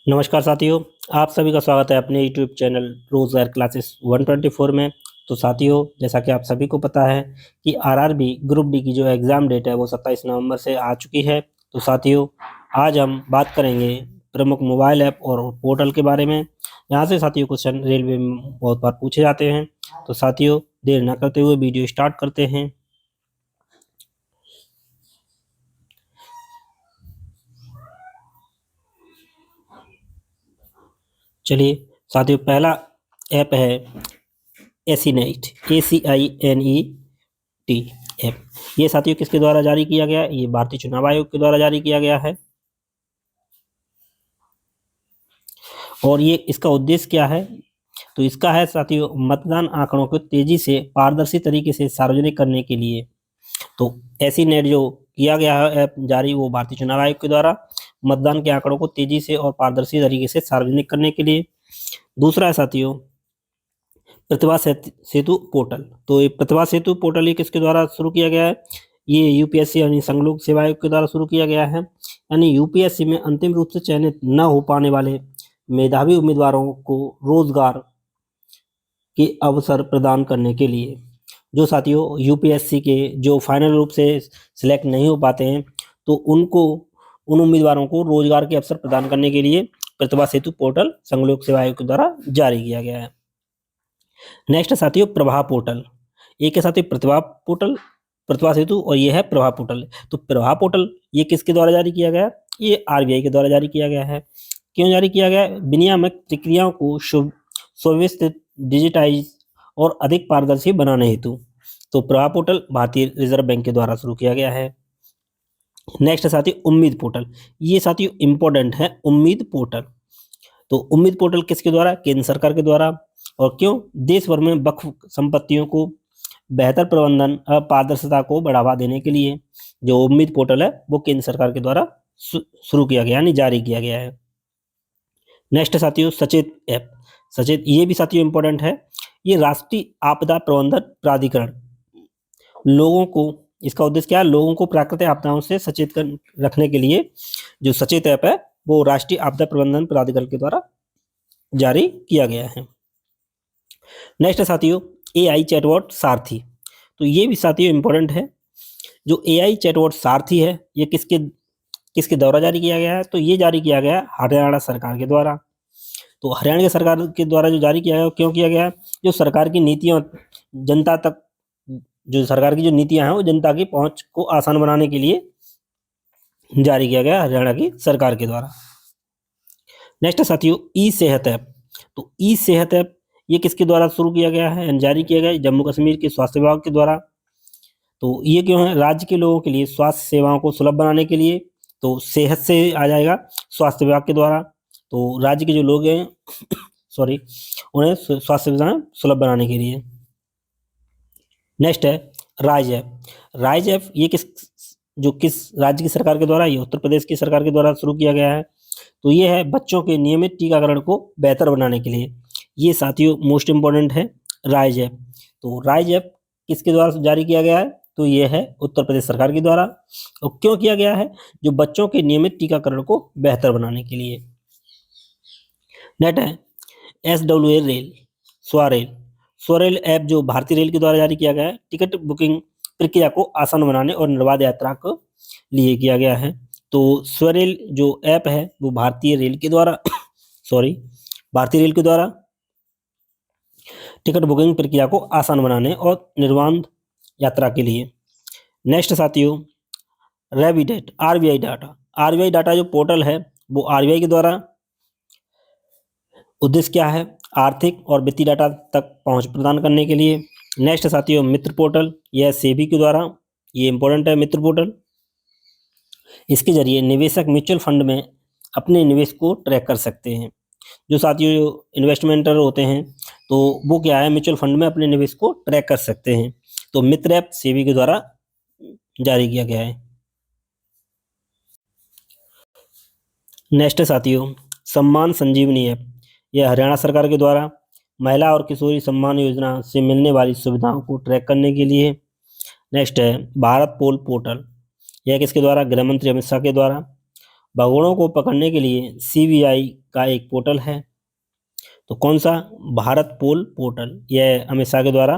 नमस्कार साथियों। आप सभी का स्वागत है अपने यूट्यूब चैनल रोजगार क्लासेस 124 में। तो साथियों, जैसा कि आप सभी को पता है कि आरआरबी ग्रुप डी की जो एग्ज़ाम डेट है वो 27 नवंबर से आ चुकी है। तो साथियों, आज हम बात करेंगे प्रमुख मोबाइल ऐप और पोर्टल के बारे में। यहाँ से साथियों क्वेश्चन रेलवे में बहुत बार पूछे जाते हैं। तो साथियों, देर न करते हुए वीडियो स्टार्ट करते हैं। चलिए साथियों, पहला ऐप है एसीनेट, ACINET ऐप। ये साथियों किसके द्वारा जारी किया गया है? ये भारतीय चुनाव आयोग के द्वारा जारी किया गया है। और ये इसका उद्देश्य क्या है? तो इसका है साथियों मतदान आंकड़ों को तेजी से पारदर्शी तरीके से सार्वजनिक करने के लिए। तो ऐसी नेट जो किया गया है ऐप जारी, वो भारतीय चुनाव आयोग के द्वारा मतदान के आंकड़ों को तेजी से और पारदर्शी तरीके से सार्वजनिक करने के लिए। दूसरा है साथियों प्रतिभा सेतु पोर्टल। तो ये प्रतिभा सेतु पोर्टल ये किसके द्वारा शुरू किया गया है? ये यूपीएससी यानी संघ लोक सेवा आयोग के द्वारा शुरू किया गया है। यानी यूपीएससी में अंतिम रूप से चयनित न हो पाने वाले मेधावी उम्मीदवारों को रोजगार के अवसर प्रदान करने के लिए। जो साथियों यूपीएससी के जो फाइनल रूप से सिलेक्ट नहीं हो पाते हैं, तो उन उम्मीदवारों को रोजगार के अवसर प्रदान करने के लिए प्रतिभा सेतु पोर्टल संघ लोक सेवा आयोग के द्वारा जारी किया गया है। नेक्स्ट साथियों प्रभा पोर्टल। एक है साथियों प्रतिभा पोर्टल, प्रतिभा सेतु, और ये है प्रभा पोर्टल। तो प्रभा पोर्टल ये किसके द्वारा जारी किया गया? ये आरबीआई के द्वारा जारी किया गया है। क्यों जारी किया गया है? विनियामक प्रक्रियाओं को सुव्यवस्थित, डिजिटाइज और अधिक पारदर्शी बनाने हेतु। तो प्रभा पोर्टल भारतीय रिजर्व बैंक के द्वारा शुरू किया गया है। नेक्स्ट साथी उम्मीद पोर्टल। ये साथियों इंपॉर्टेंट है, उम्मीद पोर्टल। तो उम्मीद पोर्टल किसके द्वारा? केंद्र सरकार के द्वारा। और क्यों? देश भर में वक्फ संपत्तियों को बेहतर प्रबंधन पारदर्शिता को बढ़ावा देने के लिए जो उम्मीद पोर्टल है वो केंद्र सरकार के द्वारा शुरू किया गया यानी जारी किया गया है। नेक्स्ट साथियों सचेत ऐप। सचेत ये भी साथियों इंपॉर्टेंट है। ये राष्ट्रीय आपदा प्रबंधन प्राधिकरण लोगों को, इसका उद्देश्य क्या है? लोगों को प्राकृतिक आपदाओं से सचेत रखने के लिए जो सचेत ऐप है वो राष्ट्रीय आपदा प्रबंधन प्राधिकरण के द्वारा जारी किया गया है। नेक्स्ट साथियों AI चैटबॉट सारथी। तो ये भी साथियों इंपॉर्टेंट है। जो AI चैटबॉट सारथी है ये किसके किसके द्वारा जारी किया गया है? तो ये जारी किया गया है हरियाणा सरकार के द्वारा। तो हरियाणा की सरकार के द्वारा जो जारी किया गया क्यों किया गया है? जो सरकार की नीतियां जनता तक, जो सरकार की जो नीतियां हैं वो जनता की पहुंच को आसान बनाने के लिए जारी किया गया हरियाणा की सरकार के द्वारा। नेक्स्ट साथियों ई सेहत ऐप। तो ई सेहत ऐप ये किसके द्वारा शुरू किया गया है, जारी किया गया है? जम्मू कश्मीर के स्वास्थ्य विभाग के द्वारा। तो ये क्यों है? राज्य के लोगों के लिए स्वास्थ्य सेवाओं को सुलभ बनाने के लिए। तो सेहत से आ जाएगा स्वास्थ्य विभाग के द्वारा। तो राज्य के जो लोग हैं सॉरी, उन्हें स्वास्थ्य सुविधाएं सुलभ बनाने के लिए। नेक्स्ट है राइज ऐप। राइज ऐप ये किस राज्य की सरकार के द्वारा? ये उत्तर प्रदेश की सरकार के द्वारा शुरू किया गया है। तो ये है बच्चों के नियमित टीकाकरण को बेहतर बनाने के लिए। ये साथियों मोस्ट इम्पोर्टेंट है राइज ऐप। तो राइज ऐप किसके द्वारा जारी किया गया है? तो ये है उत्तर प्रदेश सरकार के द्वारा। और क्यों किया गया है? जो बच्चों के नियमित टीकाकरण को बेहतर बनाने के लिए। नेट है SWA रेल, स्वारेल। स्वरेल ऐप जो भारतीय रेल के द्वारा जारी किया गया है, टिकट बुकिंग प्रक्रिया को आसान बनाने और निर्बाध यात्रा को लिए किया गया है। तो स्वरेल जो ऐप है वो भारतीय रेल के द्वारा भारतीय रेल के द्वारा टिकट बुकिंग प्रक्रिया को आसान बनाने और निर्बाध यात्रा के लिए। नेक्स्ट साथियों रेविडेट RBI डाटा। RBI डाटा जो पोर्टल है वो RBI के द्वारा। उद्देश्य क्या है? आर्थिक और वित्तीय डाटा तक पहुंच प्रदान करने के लिए। नेक्स्ट साथियों मित्र पोर्टल, यह सेबी के द्वारा, ये इंपॉर्टेंट है मित्र पोर्टल। इसके जरिए निवेशक म्यूचुअल फंड में अपने निवेश को ट्रैक कर सकते हैं। जो साथियों इन्वेस्टमेंटर होते हैं तो वो क्या है, म्यूचुअल फंड में अपने निवेश को ट्रैक कर सकते हैं। तो मित्र ऐप सेबी के द्वारा जारी किया गया है। नेक्स्ट साथियों सम्मान संजीवनी ऐप। यह हरियाणा सरकार के द्वारा महिला और किशोरी सम्मान योजना से मिलने वाली सुविधाओं को ट्रैक करने के लिए। नेक्स्ट है भारत पोल पोर्टल। यह किसके द्वारा? गृह मंत्री अमित शाह के द्वारा। भगोड़ों को पकड़ने के लिए सीबीआई का एक पोर्टल है। तो कौन सा? भारत पोल पोर्टल। यह अमित शाह के द्वारा,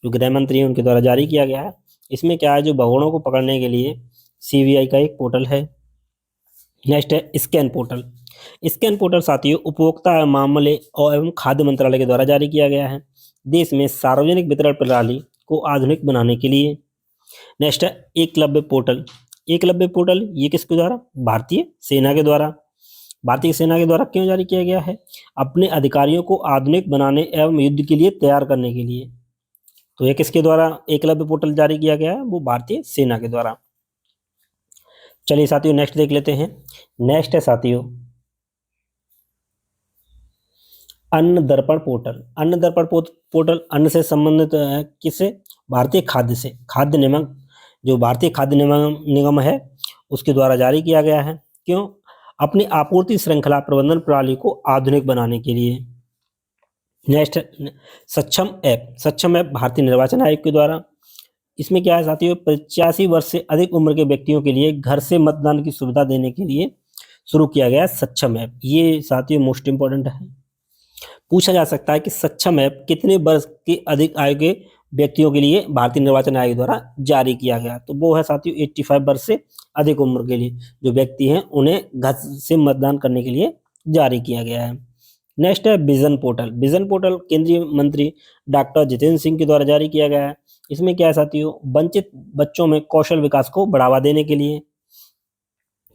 जो गृह मंत्री हैं, उनके द्वारा जारी किया गया है। इसमें क्या है, जो भगोड़ों को पकड़ने के लिए सीबीआई का एक पोर्टल है। नेक्स्ट है स्कैन पोर्टल। स्कैन पोर्टल साथियों उपभोक्ता मामले एवं खाद्य मंत्रालय के द्वारा जारी किया गया है, देश में सार्वजनिक वितरण प्रणाली को आधुनिक बनाने के लिए। नेक्स्ट है एकलव्य पोर्टल। एकलव्य पोर्टल ये किसके द्वारा? भारतीय सेना के द्वारा। भारतीय सेना के द्वारा क्यों जारी किया गया है? अपने अधिकारियों को आधुनिक बनाने एवं युद्ध के लिए तैयार करने के लिए। तो ये किसके द्वारा एकलव्य पोर्टल जारी किया गया है? वो भारतीय सेना के द्वारा। चलिए साथियों नेक्स्ट देख लेते हैं। नेक्स्ट है साथियों अन्न दर्पण पोर्टल। अन्न दर्पण पोर्टल अन्न से संबंधित है, किससे? भारतीय खाद्य से। खाद्य निगम, जो भारतीय खाद्य निगम है, उसके द्वारा जारी किया गया है। क्यों? अपनी आपूर्ति श्रृंखला प्रबंधन प्रणाली को आधुनिक बनाने के लिए। नेक्स्ट सक्षम ऐप। सक्षम ऐप भारतीय निर्वाचन आयोग के द्वारा। इसमें क्या है साथियों? 85 वर्ष से अधिक उम्र के व्यक्तियों के लिए घर से मतदान की सुविधा देने के लिए शुरू किया गया सक्षम ऐप। ये साथियों मोस्ट इंपॉर्टेंट है। पूछा जा सकता है कि सक्षम ऐप कितने वर्ष के अधिक आयु के व्यक्तियों के लिए भारतीय निर्वाचन आयोग द्वारा जारी किया गया? तो वो है साथियों 85 वर्ष से अधिक उम्र के लिए जो व्यक्ति हैं, उन्हें घर से मतदान करने के लिए जारी किया गया है। नेक्स्ट है विजन पोर्टल। विजन पोर्टल केंद्रीय मंत्री डॉक्टर जितेंद्र सिंह के द्वारा जारी किया गया है। इसमें क्या है साथियों? वंचित बच्चों में कौशल विकास को बढ़ावा देने के लिए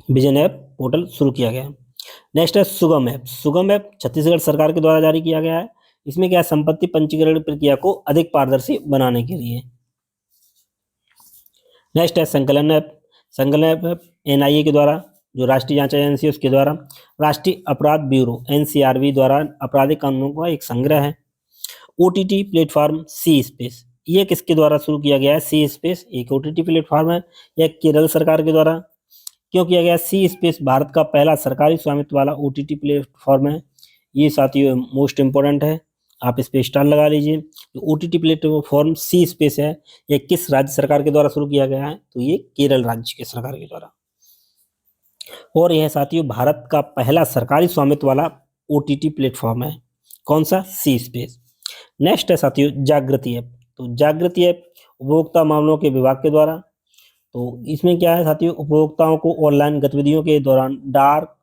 विजन ऐप पोर्टल शुरू किया गया है। नेक्स्ट है सुगम ऐप। सुगम ऐप छत्तीसगढ़ सरकार के द्वारा जारी किया गया है। इसमें क्या है? संपत्ति पंजीकरण प्रक्रिया को अधिक पारदर्शी बनाने के लिए। नेक्स्ट है संकलन ऐप। संकलन ऐप एनआईए के द्वारा, जो राष्ट्रीय जांच एजेंसी है, उसके द्वारा। राष्ट्रीय अपराध ब्यूरो एनसीआरबी द्वारा आपराधिक कानूनों का एक संग्रह है। ओटीटी प्लेटफॉर्म सी स्पेस, ये किसके द्वारा शुरू किया गया है? सी स्पेस एक ओटीटी प्लेटफॉर्म है। यह केरल सरकार के द्वारा। क्यों किया गया? सी स्पेस भारत का पहला सरकारी स्वामित्व वाला ओटीटी प्लेटफॉर्म है। ये साथियों मोस्ट इंपॉर्टेंट है, आप इस पे स्टार लगा लीजिए। ओटीटी प्लेटफॉर्म सी स्पेस है, ये किस राज्य सरकार के द्वारा शुरू किया गया है? तो ये केरल राज्य के सरकार के द्वारा। और यह साथियों भारत का पहला सरकारी स्वामित्व वाला ओटीटी प्लेटफॉर्म है। कौन सा? सी स्पेस। नेक्स्ट है साथियों जागृति ऐप। तो जागृति ऐप उपभोक्ता मामलों के विभाग के द्वारा। तो इसमें क्या है साथियों? उपभोक्ताओं को ऑनलाइन गतिविधियों के दौरान डार्क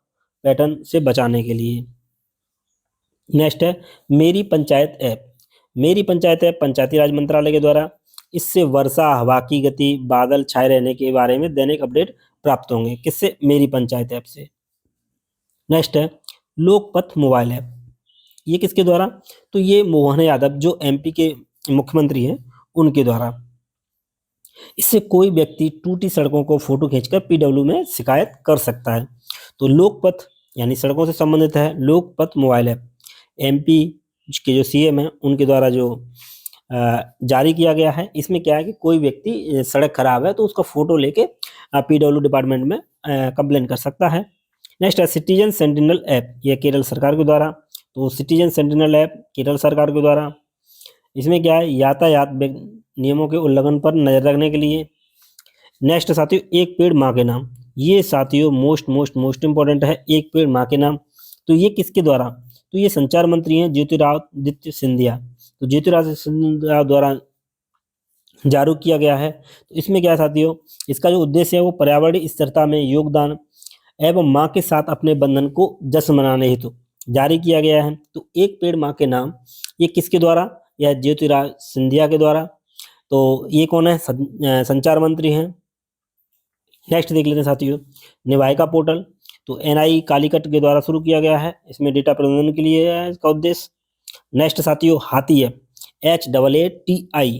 पैटर्न से बचाने के लिए। नेक्स्ट है मेरी पंचायत ऐप। मेरी पंचायत ऐप पंचायती राज मंत्रालय के द्वारा। इससे वर्षा, हवा की गति, बादल छाए रहने के बारे में दैनिक अपडेट प्राप्त होंगे। किससे? मेरी पंचायत ऐप से। नेक्स्ट है लोकपथ मोबाइल ऐप। ये किसके द्वारा? तो ये मोहन यादव जो एमपी के मुख्यमंत्री हैं, उनके द्वारा। इससे कोई व्यक्ति टूटी सड़कों को फोटो खींचकर पीडब्ल्यू में शिकायत कर सकता है। तो लोकपथ यानी सड़कों से संबंधित है लोकपथ मोबाइल ऐप, एमपी के जो सीएम हैं उनके द्वारा जो जारी किया गया है। इसमें क्या है कि कोई व्यक्ति सड़क खराब है तो उसका फोटो लेके पीडब्ल्यू डिपार्टमेंट में कंप्लेन कर सकता है। नेक्स्ट है सिटीजन सेंटिनल ऐप, यह केरल सरकार के द्वारा। तो सिटीजन सेंटिनल ऐप केरल सरकार के द्वारा। इसमें क्या है? यातायात नियमों के उल्लंघन पर नजर रखने के लिए। नेक्स्ट साथियों एक पेड़ माँ के नाम। ये साथियों मोस्ट इंपॉर्टेंट है, एक पेड़ माँ के नाम। तो ये किसके द्वारा? तो ये संचार मंत्री हैं ज्योतिरादित्य सिंधिया। तो ज्योतिरादित्य सिंधिया द्वारा जारी किया गया है। तो इसमें क्या है साथियों? इसका जो उद्देश्य है वो पर्यावरणीय स्थिरता में योगदान एवं माँ के साथ अपने बंधन को जश्न मनाने हेतु जारी किया गया है। तो एक पेड़ माँ के नाम ये किसके द्वारा? यह ज्योतिरादित्य सिंधिया के द्वारा। तो ये कौन है? संचार मंत्री हैं। नेक्स्ट देख लेते हैं साथियों निवायिका पोर्टल। तो एनआई कालीकट के द्वारा शुरू किया गया है। इसमें डेटा प्रबंधन के लिए है इसका उद्देश्य। नेक्स्ट साथियों हाथी ऐप, HAATI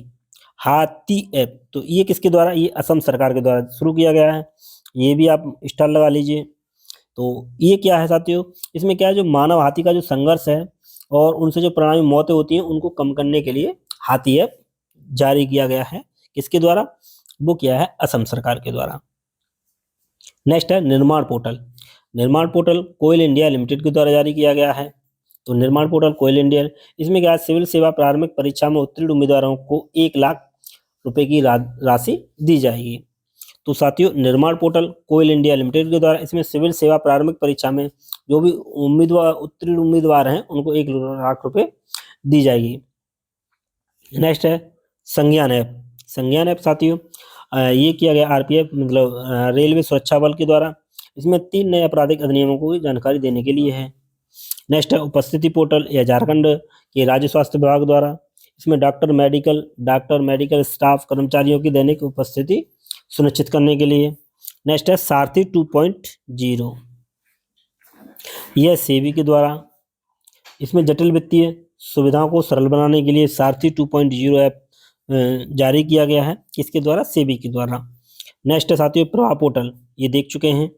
हाथी ऐप। तो ये किसके द्वारा? ये असम सरकार के द्वारा शुरू किया गया है। ये भी आप स्टार लगा लीजिए। तो ये क्या है साथियों? इसमें क्या है? जो मानव हाथी का जो संघर्ष है और उनसे जो परिणामी मौतें होती हैं उनको कम करने के लिए हाथी ऐप जारी किया गया है। किसके द्वारा? वो किया है असम सरकार के द्वारा। नेक्स्ट है निर्माण पोर्टल। निर्माण पोर्टल कोयल इंडिया लिमिटेड के द्वारा जारी किया गया है। तो निर्माण पोर्टल कोयल इंडिया, इसमें क्या है? सिविल सेवा प्रारंभिक परीक्षा में उत्तीर्ण उम्मीदवारों को 1 लाख रुपए की राशि दी जाएगी। तो साथियों निर्माण पोर्टल कोयल इंडिया लिमिटेड के द्वारा इसमें सिविल सेवा प्रारंभिक परीक्षा में जो भी उम्मीदवार उत्तीर्ण उम्मीदवार हैं उनको 1 लाख रुपए दी जाएगी। नेक्स्ट है संज्ञान ऐप। संज्ञान ऐप साथियों ये किया गया आरपीएफ मतलब रेलवे सुरक्षा बल के द्वारा। इसमें 3 नए आपराधिक अधिनियमों को जानकारी देने के लिए है। नेक्स्ट है उपस्थिति पोर्टल, यह झारखंड के राज्य स्वास्थ्य विभाग द्वारा। इसमें डॉक्टर मेडिकल स्टाफ कर्मचारियों की दैनिक उपस्थिति सुनिश्चित करने के लिए। नेक्स्ट है सारथी 2.0, यह सेबी के द्वारा। इसमें जटिल वित्तीय सुविधाओं को सरल बनाने के लिए सारथी 2.0 ऐप जारी किया गया है, किसके द्वारा? सेबी के द्वारा। नेक्स्ट है साथियों प्रवाह पोर्टल, ये देख चुके हैं।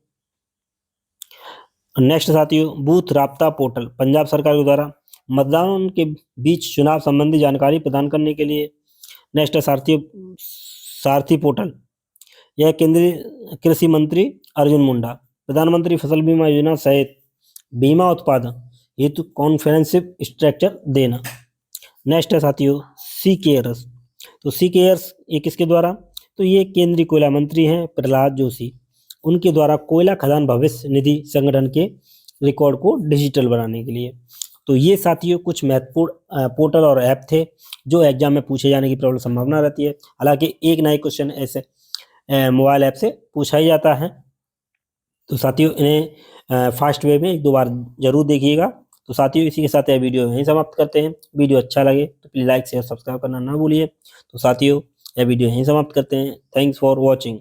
नेक्स्ट साथियों बूथ राब्ता पोर्टल, पंजाब सरकार के द्वारा मतदान के बीच चुनाव संबंधी जानकारी प्रदान करने के लिए। नेक्स्ट है सारथी पोर्टल, यह केंद्रीय कृषि मंत्री अर्जुन मुंडा प्रधानमंत्री फसल बीमा योजना सहित बीमा उत्पादन हेतु कॉन्फ्रेंसिव स्ट्रक्चर देना। नेक्स्ट है साथियों सी केयर्स, तो सी केयर्स ये किसके द्वारा? तो ये केंद्रीय कोयला मंत्री हैं प्रहलाद जोशी, उनके द्वारा कोयला खदान भविष्य निधि संगठन के रिकॉर्ड को डिजिटल बनाने के लिए। तो ये साथियों कुछ महत्वपूर्ण पोर्टल और ऐप थे जो एग्जाम में पूछे जाने की प्रबल संभावना रहती है। हालांकि एक ना एक क्वेश्चन ऐसे मोबाइल ऐप से पूछा ही जाता है। तो साथियों इन्हें फास्ट वे में 1-2 बार जरूर देखिएगा। तो साथियों इसी के साथ यह वीडियो यहीं समाप्त करते हैं। वीडियो अच्छा लगे तो प्लीज़ लाइक शेयर सब्सक्राइब करना ना भूलिए। तो साथियों यह वीडियो यहीं समाप्त करते हैं। Thanks for watching.